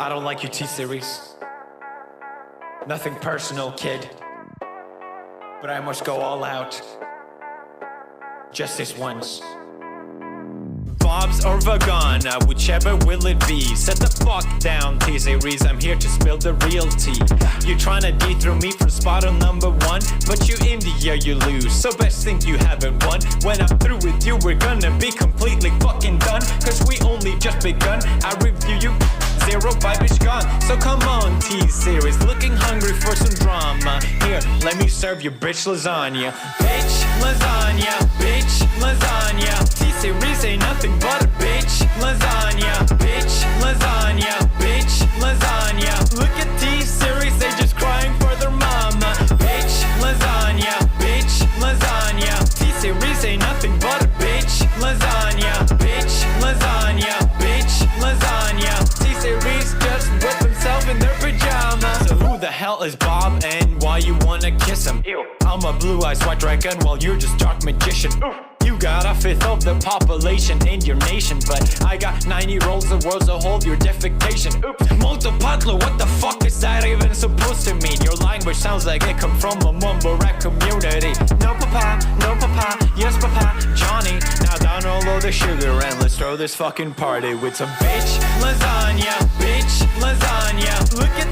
I don't like your T-Series. Nothing personal, kid. But I must go all out. Just this once. Bob's or Vagana, whichever will it be. Set the fuck down, T-Series, I'm here to spill the real tea. You're trying to dethrone me from spot on number one, but you India, you lose, so best think you haven't won. When I'm through with you, we're gonna be completely fucking done, cause we only just begun. I review you, zero vibe is gone. So come on, T-Series, looking hungry for some drama. Here, let me serve you bitch lasagna. Bitch lasagna, bitch lasagna. T-Series ain't nothing but a bitch lasagna. Bitch lasagna, bitch lasagna. Look at T-Series, they just crying for their mama. Bitch lasagna, bitch lasagna. T-Series ain't nothing but a bitch lasagna. Bitch lasagna, bitch lasagna. T-Series just whip himself in their pajamas. So who the hell is Bob and why you wanna kiss him? Ew. I'm a blue-eyed white dragon while you're just dark magician. Oof. You got a fifth of the population in your nation, but I got 90 rolls of worlds to hold your defecation. Oops. Multipatlo, what the fuck is that even supposed to mean? Your language sounds like it come from a mumble rap community. No papa, yes papa, Johnny. Now down all of the sugar and let's throw this fucking party with some bitch lasagna, bitch lasagna. Look at